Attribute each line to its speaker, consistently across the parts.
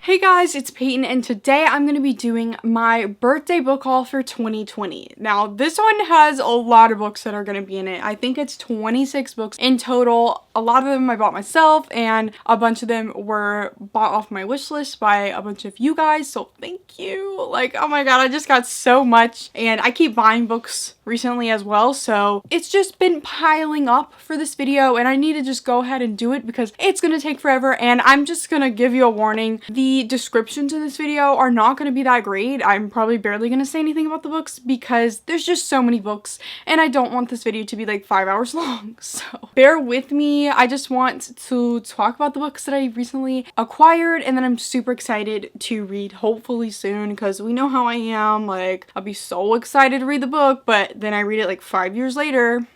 Speaker 1: Hey guys, it's Peyton and today I'm going to be doing my birthday book haul for 2020. Now this one has a lot of books that are going to be in it. I think it's 26 books in total. A lot of them I bought myself and a bunch of them were bought off my wish list by a bunch of you guys, so thank you. Like, oh my god, I just got so much and I keep buying books recently as well, so it's just been piling up for this video and I need to just go ahead and do it because it's going to take forever. And I'm just going to give you a warning. The descriptions in this video are not going to be that great. I'm probably barely going to say anything about the books because there's just so many books and I don't want this video to be like 5 hours long, so bear with me. I just want to talk about the books that I recently acquired and then I'm super excited to read hopefully soon because we know how I am. Like, I'll be so excited to read the book, but then I read it like 5 years later.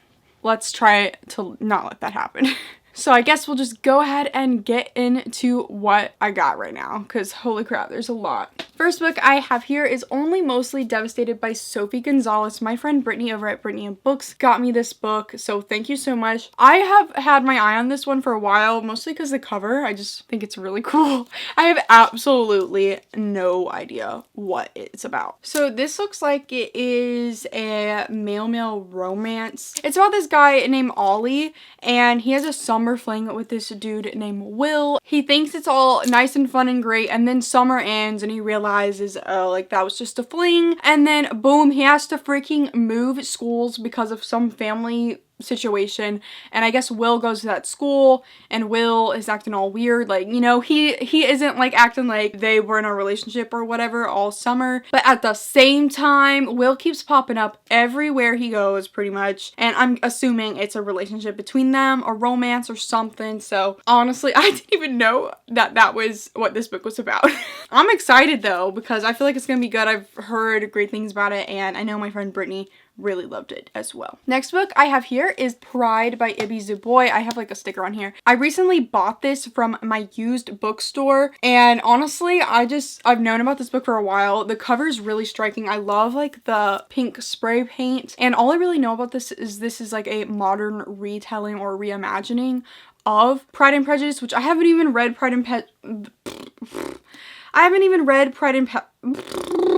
Speaker 1: Let's try to not let that happen. So I guess we'll just go ahead and get into what I got right now because holy crap, there's a lot. First book I have here is Only Mostly Devastated by Sophie Gonzalez. My friend Brittany over at Brittany and Books got me this book, so thank you so much. I have had my eye on this one for a while, mostly because the cover. I just think it's really cool. I have absolutely no idea what it's about. So this looks like it is a male-male romance. It's about this guy named Ollie and he has a summer fling with this dude named Will. He thinks it's all nice and fun and great, and then summer ends and he realizes like that was just a fling, and then boom, he has to freaking move schools because of some family situation. And I guess Will goes to that school and Will is acting all weird, like, you know, he isn't like acting like they were in a relationship or whatever all summer, but at the same time Will keeps popping up everywhere he goes pretty much, and I'm assuming it's a relationship between them, a romance or something. So honestly, I didn't even know that that was what this book was about. I'm excited though because I feel like it's gonna be good. I've heard great things about it and I know my friend Brittany really loved it as well. Next book I have here is Pride by Ibi Zoboi. I have like a sticker on here. I recently bought this from my used bookstore and honestly I've known about this book for a while. The cover is really striking. I love like the pink spray paint, and all I really know about this is like a modern retelling or reimagining of Pride and Prejudice, which I haven't even read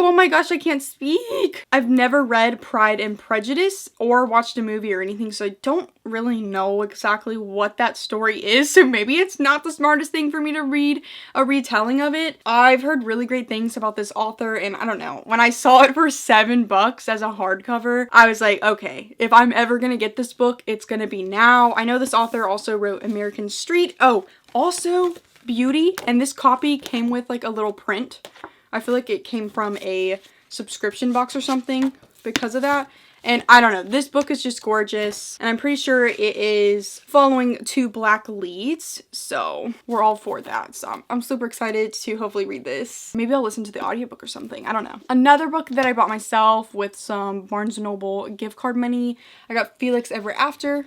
Speaker 1: Oh my gosh, I can't speak. I've never read Pride and Prejudice or watched a movie or anything, so I don't really know exactly what that story is, so maybe it's not the smartest thing for me to read a retelling of it. I've heard really great things about this author, and I don't know, when I saw it for $7 as a hardcover, I was like, okay, if I'm ever gonna get this book, it's gonna be now. I know this author also wrote American Street. Oh, also Beauty, and this copy came with like a little print. I feel like it came from a subscription box or something because of that. And I don't know, this book is just gorgeous and I'm pretty sure it is following 2 black leads, so we're all for that. So I'm super excited to hopefully read this. Maybe I'll listen to the audiobook or something, I don't know. Another book that I bought myself with some Barnes & Noble gift card money, I got Felix Ever After.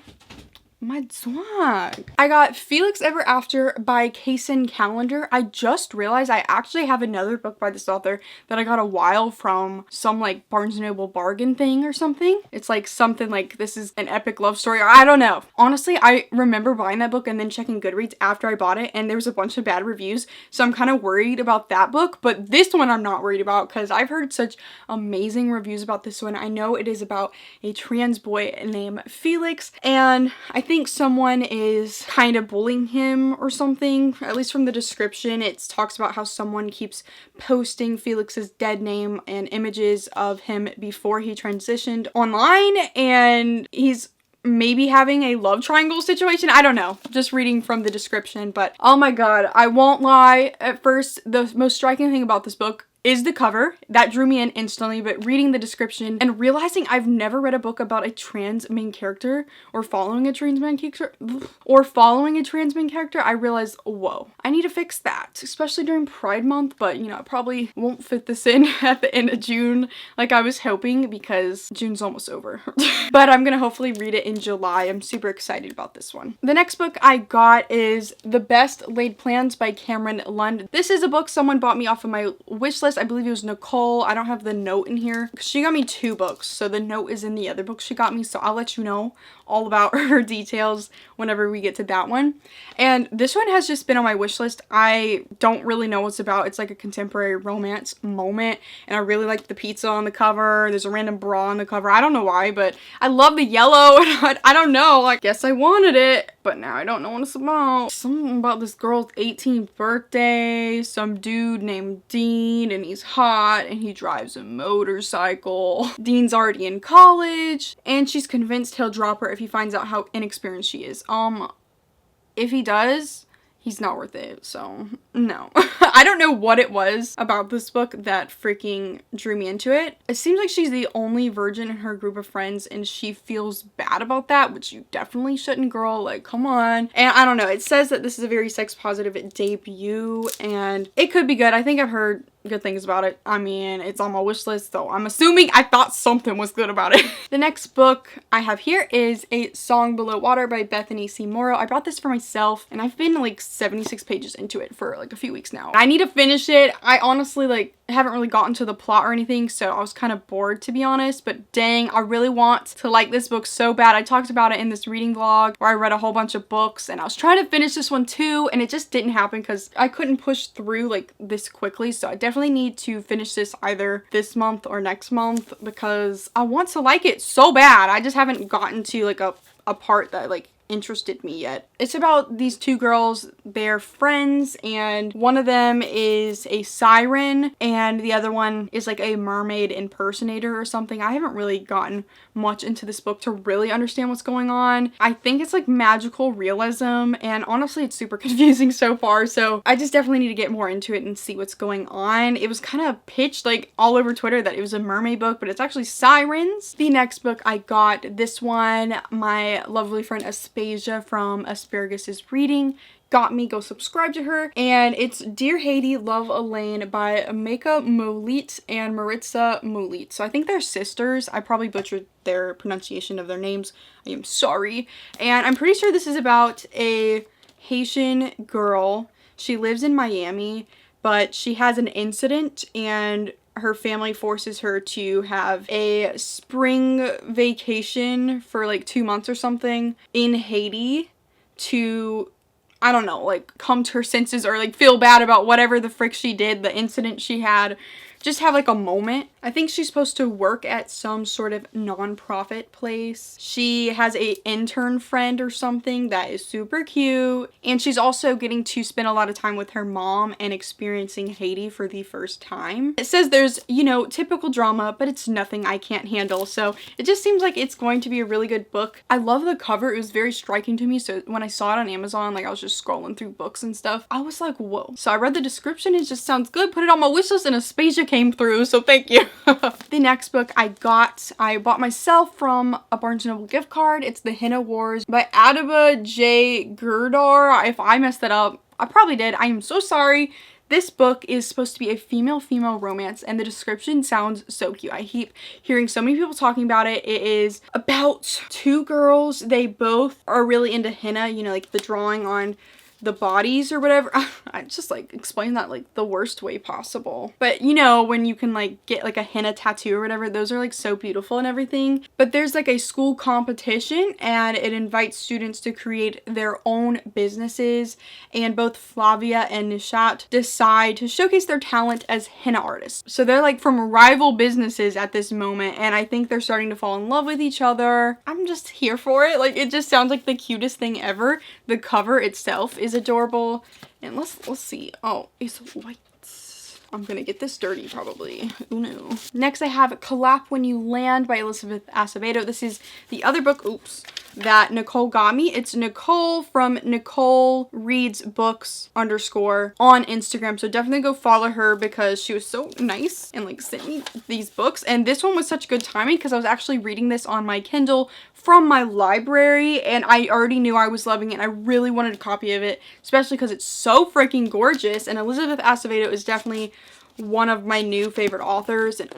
Speaker 1: My swag. I got Felix Ever After by Kaysen Calendar. I just realized I actually have another book by this author that I got a while from some like Barnes & Noble bargain thing or something. It's like something like this is an epic love story, or I don't know. Honestly, I remember buying that book and then checking Goodreads after I bought it and there was a bunch of bad reviews, so I'm kind of worried about that book, but this one I'm not worried about because I've heard such amazing reviews about this one. I know it is about a trans boy named Felix, and I think someone is kind of bullying him or something. At least from the description, it talks about how someone keeps posting Felix's dead name and images of him before he transitioned online, and he's maybe having a love triangle situation. I don't know, just reading from the description, but oh my god, I won't lie. At first, the most striking thing about this book is the cover. That drew me in instantly, but reading the description and realizing I've never read a book about a trans main character or following a trans main character, I realized, whoa, I need to fix that, especially during Pride Month, but you know, I probably won't fit this in at the end of June like I was hoping because June's almost over. But I'm gonna hopefully read it in July. I'm super excited about this one. The next book I got is The Best Laid Plans by Cameron Lund. This is a book someone bought me off of my wish list wishlist. I believe it was Nicole. I don't have the note in here. She got me 2 books, so the note is in the other book she got me, so I'll let you know all about her details whenever we get to that one. And this one has just been on my wish list. I don't really know what it's about. It's like a contemporary romance moment, and I really like the pizza on the cover. There's a random bra on the cover. I don't know why, but I love the yellow, and I don't know. I guess I wanted it, but now I don't know what it's about. Something about this girl's 18th birthday, some dude named Dean, and he's hot, and he drives a motorcycle. Dean's already in college, and she's convinced he'll drop her if he finds out how inexperienced she is. If he does, he's not worth it, so no. I don't know what it was about this book that freaking drew me into it. It seems like she's the only virgin in her group of friends, and she feels bad about that, which you definitely shouldn't, girl. Like, come on. And I don't know, it says that this is a very sex positive debut, and it could be good. I think I've heard good things about it. I mean, it's on my wish list, so I'm assuming I thought something was good about it. The next book I have here is A Song Below Water by Bethany C. Morrow. I brought this for myself, and I've been like 76 pages into it for like a few weeks now. I need to finish it. I honestly like haven't really gotten to the plot or anything, so I was kind of bored, to be honest, but dang, I really want to like this book so bad. I talked about it in this reading vlog where I read a whole bunch of books, and I was trying to finish this one too, and it just didn't happen because I couldn't push through like this quickly, so I definitely need to finish this either this month or next month because I want to like it so bad. I just haven't gotten to like a part that like interested me yet. It's about these 2 girls. They're friends, and one of them is a siren and the other one is like a mermaid impersonator or something. I haven't really gotten much into this book to really understand what's going on. I think it's like magical realism, and honestly it's super confusing so far, so I just definitely need to get more into it and see what's going on. It was kind of pitched like all over Twitter that it was a mermaid book, but it's actually sirens. The next book I got, this one my lovely friend Aspasia from Asparagus is reading got me. Go subscribe to her, and it's Dear Haiti, Love Elaine by Ameka Molit and Maritza Molit. So I think they're sisters. I probably butchered their pronunciation of their names. I am sorry. And I'm pretty sure this is about a Haitian girl. She lives in Miami, but she has an incident, and her family forces her to have a spring vacation for like 2 months or something in Haiti to, I don't know, like come to her senses or like feel bad about whatever the frick she did, the incident she had. Just have like a moment. I think she's supposed to work at some sort of non-profit place. She has a intern friend or something that is super cute, and she's also getting to spend a lot of time with her mom and experiencing Haiti for the first time. It says there's, you know, typical drama, but it's nothing I can't handle, so it just seems like it's going to be a really good book. I love the cover. It was very striking to me, so when I saw it on Amazon, like I was just scrolling through books and stuff, I was like, whoa. So I read the description, it just sounds good, put it on my wish list, and Aspasia came through, so thank you. The next book I bought myself from a Barnes & Noble gift card. It's The Henna Wars by Adiba J. Girdar. If I messed that up, I probably did. I am so sorry. This book is supposed to be a female-female romance, and the description sounds so cute. I keep hearing so many people talking about it. It is about 2 girls. They both are really into henna, you know, like the drawing on the bodies or whatever. I just like explain that like the worst way possible, but you know, when you can like get like a henna tattoo or whatever, those are like so beautiful and everything. But there's like a school competition, and it invites students to create their own businesses, and both Flavia and Nishat decide to showcase their talent as henna artists. So they're like from rival businesses at this moment, and I think they're starting to fall in love with each other. I'm just here for it. Like, it just sounds like the cutest thing ever. The cover itself is adorable, and let's see. Oh, it's white. I'm gonna get this dirty probably. Oh no. Next I have Clap When You Land by Elizabeth Acevedo. This is the other book, oops, that Nicole got me. It's Nicole from Nicole Reads Books _ on Instagram. So definitely go follow her because she was so nice and like sent me these books. And this one was such good timing because I was actually reading this on my Kindle from my library, and I already knew I was loving it, and I really wanted a copy of it, especially because it's so freaking gorgeous. And Elizabeth Acevedo is definitely one of my new favorite authors, and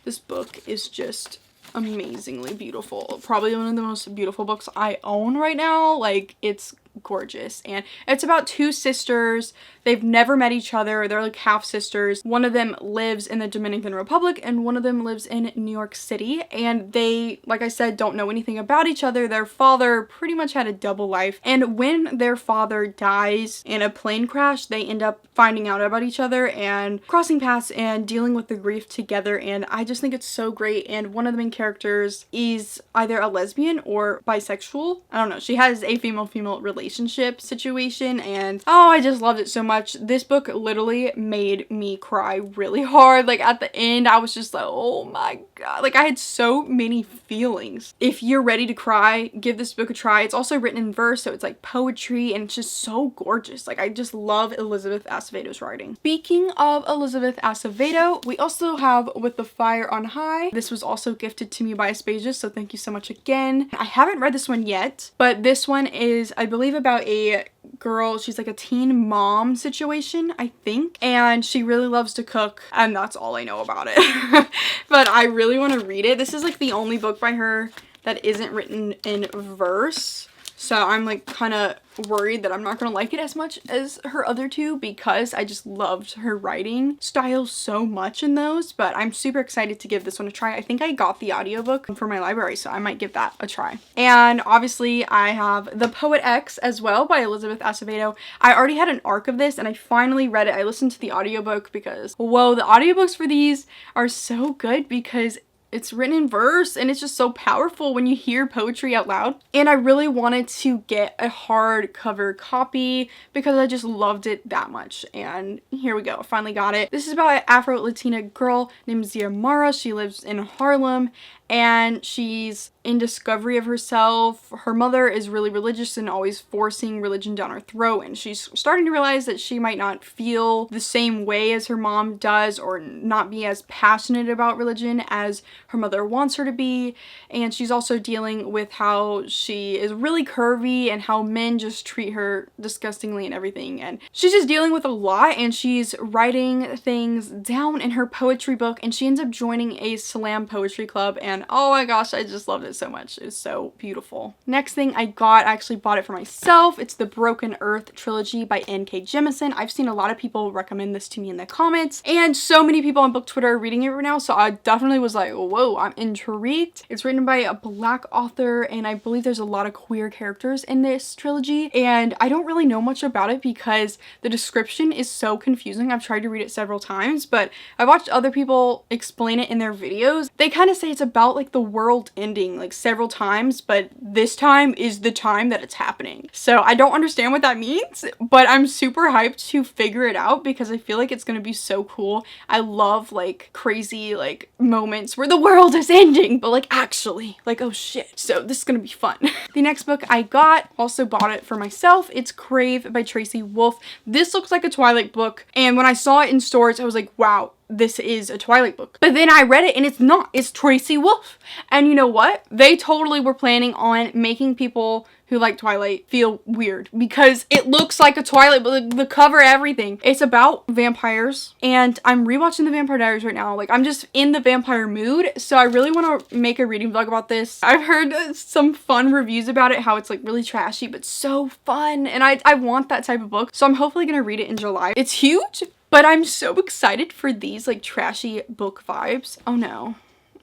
Speaker 1: this book is just amazingly beautiful. Probably one of the most beautiful books I own right now. Like, it's gorgeous. And it's about two sisters. They've never met each other. They're like half sisters. One of them lives in the Dominican Republic and one of them lives in New York City. And they, like I said, don't know anything about each other. Their father pretty much had a double life. And when their father dies in a plane crash, they end up finding out about each other and crossing paths and dealing with the grief together. And I just think it's so great. And one of the main characters is either a lesbian or bisexual. I don't know. She has a female-female relationship situation and oh, I just loved it so much. This book literally made me cry really hard. Like at the end, I was just like, oh my god. Like I had so many feelings. If you're ready to cry, give this book a try. It's also written in verse, so it's like poetry and it's just so gorgeous. Like I just love Elizabeth Acevedo's writing. Speaking of Elizabeth Acevedo, we also have With the Fire on High. This was also gifted to me by Aspasia, so thank you so much again. I haven't read this one yet, but this one is, I believe, about a girl. She's like a teen mom situation, I think, and she really loves to cook, and that's all I know about it. But I really want to read it. This is like the only book by her that isn't written in verse. So I'm like kind of worried that I'm not going to like it as much as her other two because I just loved her writing style so much in those. But I'm super excited to give this one a try. I think I got the audiobook for my library, so I might give that a try. And obviously I have The Poet X as well by Elizabeth Acevedo. I already had an arc of this and I finally read it. I listened to the audiobook because, whoa, the audiobooks for these are so good because it's written in verse and it's just so powerful when you hear poetry out loud. And I really wanted to get a hardcover copy because I just loved it that much. And here we go. I finally got it. This is about an Afro-Latina girl named Ziamara. She lives in Harlem and she's in discovery of herself. Her mother is really religious and always forcing religion down her throat, and she's starting to realize that she might not feel the same way as her mom does or not be as passionate about religion as her mother wants her to be. And she's also dealing with how she is really curvy and how men just treat her disgustingly and everything, and she's just dealing with a lot, and she's writing things down in her poetry book, and she ends up joining a slam poetry club, and oh my gosh, I just loved it so much. It was so beautiful. Next thing I got, I actually bought it for myself. It's the Broken Earth Trilogy by N.K. Jemisin. I've seen a lot of people recommend this to me in the comments, and so many people on Book Twitter are reading it right now, so I definitely was like, whoa, I'm intrigued. It's written by a black author, and I believe there's a lot of queer characters in this trilogy, and I don't really know much about it because the description is so confusing. I've tried to read it several times, but I've watched other people explain it in their videos. They kind of say it's about like the world ending like several times, but this time is the time that it's happening. So I don't understand what that means, but I'm super hyped to figure it out because I feel like it's gonna be so cool. I love like crazy like moments where the world is ending, but like actually like, oh shit. So this is gonna be fun. The next book I got, also bought it for myself. It's Crave by Tracy Wolff. This looks like a Twilight book, and when I saw it in stores, I was like, wow, this is a Twilight book. But then I read it and it's not. It's Tracy Wolff. And you know what? They totally were planning on making people who like Twilight feel weird because it looks like a Twilight book, the cover, everything. It's about vampires, and I'm rewatching The Vampire Diaries right now. Like I'm just in the vampire mood, so I really want to make a reading vlog about this. I've heard some fun reviews about it, how it's like really trashy but so fun, and I want that type of book, so I'm hopefully gonna read it in July. It's huge, but I'm so excited for these like trashy book vibes. Oh no,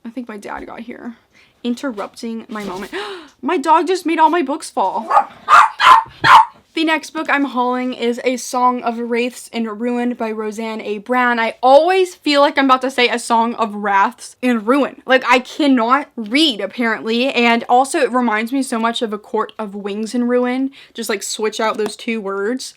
Speaker 1: I think my dad got here. Interrupting my moment. My dog just made all my books fall. The next book I'm hauling is A Song of Raths in Ruin by Roseanne A. Brown. I always feel like I'm about to say A Song of Raths in Ruin. Like I cannot read apparently, and also it reminds me so much of A Court of Wings in Ruin. Just like switch out those two words.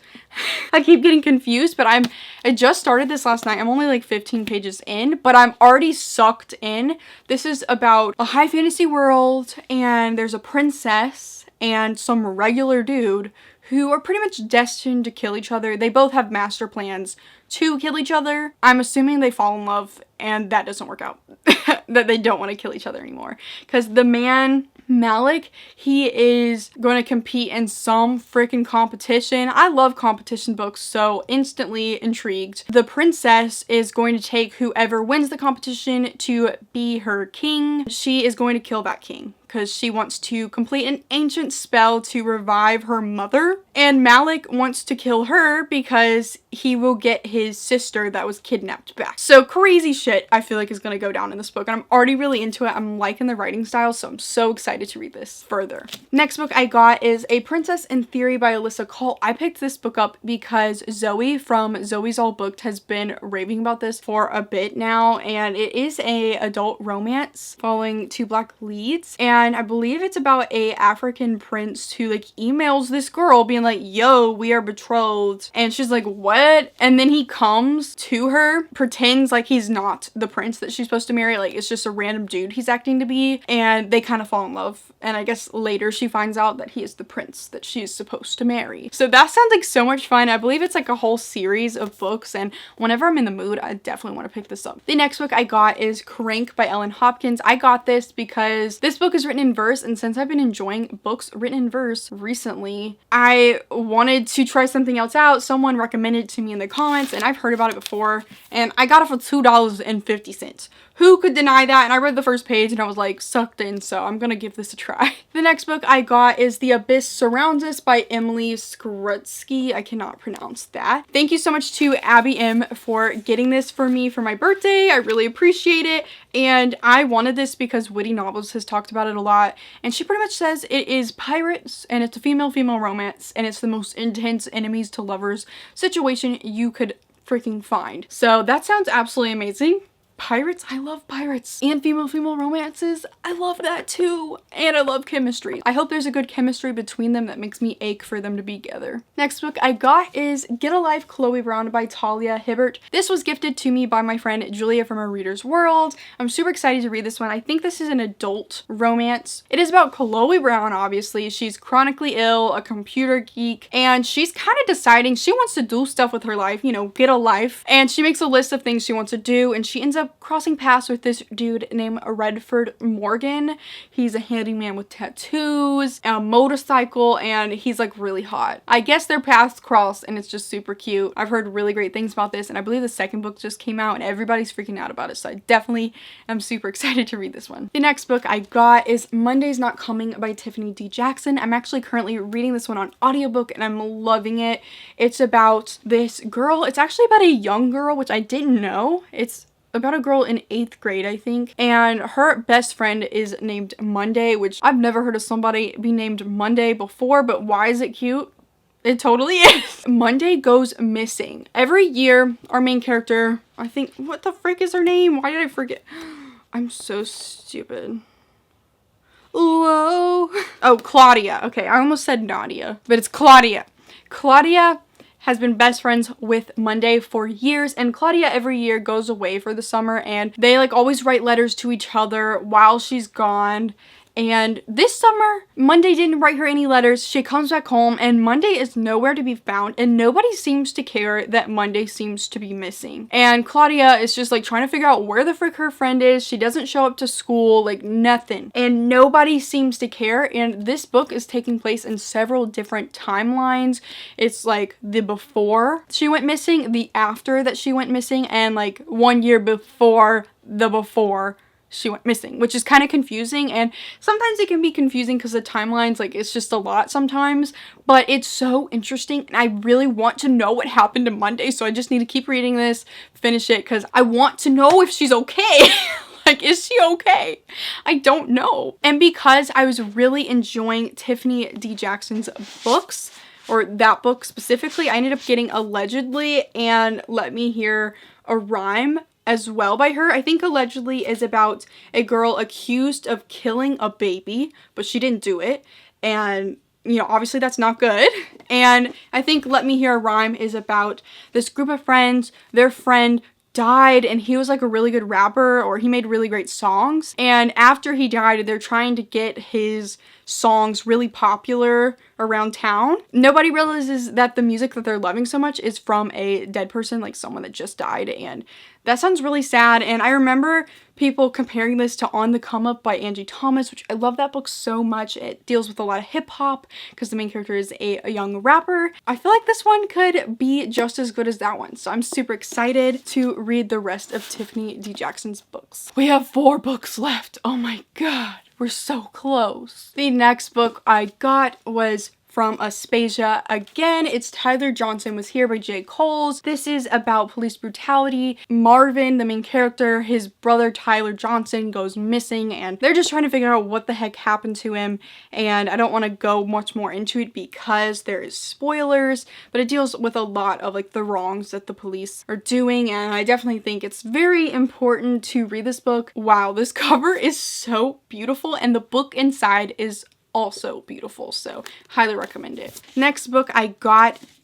Speaker 1: I keep getting confused, but I just started this last night. I'm only like 15 pages in, but I'm already sucked in. This is about a high fantasy world, and there's a princess and some regular dude who are pretty much destined to kill each other. They both have master plans to kill each other. I'm assuming they fall in love and that doesn't work out. That they don't want to kill each other anymore. Because the man, Malik, he is going to compete in some freaking competition. I love competition books, so instantly intrigued. The princess is going to take whoever wins the competition to be her king. She is going to kill that king because she wants to complete an ancient spell to revive her mother. And Malik wants to kill her because he will get his sister that was kidnapped back. So crazy shit I feel like is gonna go down in this book, and I'm already really into it. I'm liking the writing style, so I'm so excited to read this further. Next book I got is A Princess in Theory by Alyssa Cole. I picked this book up because Zoe from Zoe's All Booked has been raving about this for a bit now, and it is a adult romance following two black leads, and I believe it's about a African prince who like emails this girl being like, yo, we are betrothed, and she's like, what? And then he comes to her, pretends like he's not the prince that she's supposed to marry, like it's just a random dude he's acting to be, and they kind of fall in love, and I guess later she finds out that he is the prince that she is supposed to marry. So that sounds like so much fun. I believe it's like a whole series of books, and whenever I'm in the mood, I definitely want to pick this up. The next book I got is Crank by Ellen Hopkins. I got this because this book is written in verse, and since I've been enjoying books written in verse recently, I wanted to try something else out. Someone recommended it to me in the comments, and I've heard about it before, and I got it for $2.50. Who could deny that? And I read the first page and I was like sucked in, so I'm gonna give this a try. The next book I got is The Abyss Surrounds Us by Emily Skrutsky. I cannot pronounce that. Thank you so much to Abby M for getting this for me for my birthday. I really appreciate it. And I wanted this because Witty Novels has talked about it a lot, and she pretty much says it is pirates and it's a female-female romance, and it's the most intense enemies to lovers situation you could freaking find. So that sounds absolutely amazing. Pirates, I love pirates, and female romances, I love that too, and I love chemistry. I hope there's a good chemistry between them that makes me ache for them to be together. Next book I got is Get a Life, Chloe Brown by Talia Hibbert. This was gifted to me by my friend Julia from Her Reader's World. I'm super excited to read this one. I think this is an adult romance. It is about Chloe Brown, obviously. She's chronically ill, a computer geek, and she's kind of deciding she wants to do stuff with her life, you know, get a life, and she makes a list of things she wants to do, and she ends up crossing paths with this dude named Redford Morgan. He's a handyman with tattoos, a motorcycle, and he's like really hot. I guess their paths cross, and it's just super cute. I've heard really great things about this, and I believe the second book just came out and everybody's freaking out about it, so I definitely am super excited to read this one. The next book I got is Monday's Not Coming by Tiffany D. Jackson. I'm actually currently reading this one on audiobook and I'm loving it. It's about this girl. It's actually about a young girl, which I didn't know. It's about a girl in 8th grade, I think, and her best friend is named Monday, which I've never heard of somebody be named Monday before, but why is it cute? It totally is. Monday goes missing. Every year, our main character, I think, what the frick is her name? Why did I forget? I'm so stupid. Whoa. Oh, Claudia. Okay, I almost said Nadia, but it's Claudia. Claudia has been best friends with Monday for years, and Claudia every year goes away for the summer, and they like always write letters to each other while she's gone. And this summer, Monday didn't write her any letters. She comes back home and Monday is nowhere to be found, and nobody seems to care that Monday seems to be missing. And Claudia is just like trying to figure out where the frick her friend is. She doesn't show up to school, like nothing. And nobody seems to care. And this book is taking place in several different timelines. It's like the before she went missing, the after that she went missing, and like 1 year before the before she went missing, which is kind of confusing, and sometimes it can be confusing because the timelines, like, it's just a lot sometimes, but it's so interesting, and I really want to know what happened to Monday, so I just need to keep reading this, finish it, because I want to know if she's okay. Like, is she okay? I don't know. And because I was really enjoying Tiffany D. Jackson's books, or that book specifically, I ended up getting Allegedly and Let Me Hear a Rhyme as well by her. I think Allegedly is about a girl accused of killing a baby, but she didn't do it. And, you know, obviously that's not good. And I think Let Me Hear a Rhyme is about this group of friends, their friend died, and he was like a really good rapper, or he made really great songs. And after he died, they're trying to get his songs really popular around town. Nobody realizes that the music that they're loving so much is from a dead person, like someone that just died, and that sounds really sad. And I remember people comparing this to On the Come Up by Angie Thomas, which I love that book so much. It deals with a lot of hip hop because the main character is a young rapper. I feel like this one could be just as good as that one, so I'm super excited to read the rest of Tiffany D. Jackson's books. We have 4 books left. Oh my god. We're so close. The next book I got was from Aspasia. Again, it's Tyler Johnson Was Here by J. Coles. This is about police brutality. Marvin, the main character, his brother Tyler Johnson goes missing and they're just trying to figure out what the heck happened to him. And I don't want to go much more into it because there is spoilers, but it deals with a lot of like the wrongs that the police are doing, and I definitely think it's very important to read this book. Wow, this cover is so beautiful and the book inside is also beautiful, so highly recommend it. Next book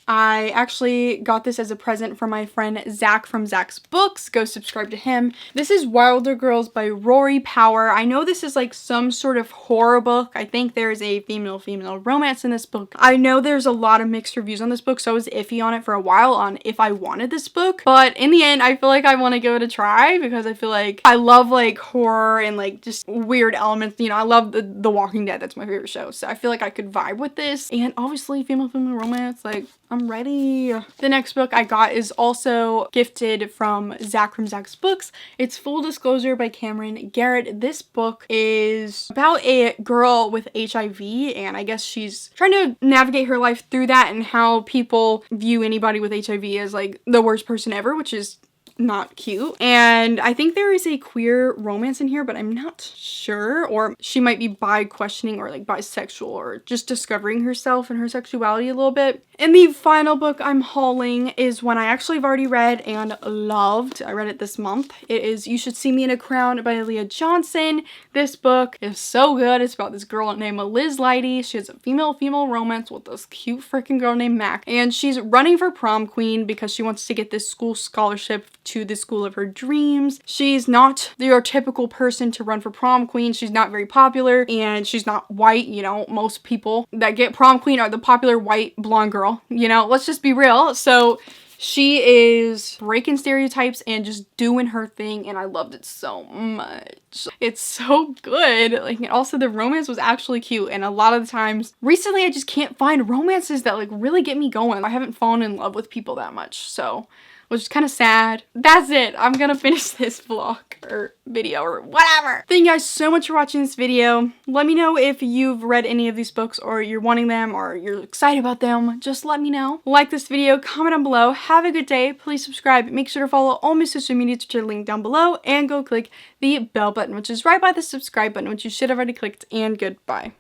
Speaker 1: I actually got this as a present from my friend Zach from Zach's Books. Go subscribe to him. This is Wilder Girls by Rory Power. I know this is like some sort of horror book. I think there's a female romance in this book. I know there's a lot of mixed reviews on this book, so I was iffy on it for a while on if I wanted this book. But in the end, I feel like I want to give it a try because I feel like I love like horror and like just weird elements. You know, I love The Walking Dead. That's my favorite show. So I feel like I could vibe with this. And obviously female romance, like I'm ready. The next book I got is also gifted from Zach's Books. It's Full Disclosure by Cameron Garrett. This book is about a girl with HIV, and I guess she's trying to navigate her life through that and how people view anybody with HIV as like the worst person ever, which is not cute. And I think there is a queer romance in here, but I'm not sure, or she might be questioning or like bisexual or just discovering herself and her sexuality a little bit. And the final book I'm hauling is one I actually have already read and loved. I read it this month. It is You Should See Me in a Crown by Leah Johnson. This book is so good. It's about this girl named Liz Lighty. She has a female romance with this cute freaking girl named Mac, and she's running for prom queen because she wants to get this school scholarship to the school of her dreams. She's not your typical person to run for prom queen. She's not very popular and she's not white. You know, most people that get prom queen are the popular white blonde girl. You know, let's just be real. So she is breaking stereotypes and just doing her thing, and I loved it so much. It's so good. Like, and also the romance was actually cute, and a lot of the times recently I just can't find romances that like really get me going. I haven't fallen in love with people that much, so which is kind of sad. That's it. I'm gonna finish this vlog or video or whatever. Thank you guys so much for watching this video. Let me know if you've read any of these books or you're wanting them or you're excited about them. Just let me know. Like this video, comment down below. Have a good day. Please subscribe. Make sure to follow all my social media to the link down below and go click the bell button, which is right by the subscribe button, which you should have already clicked, and goodbye.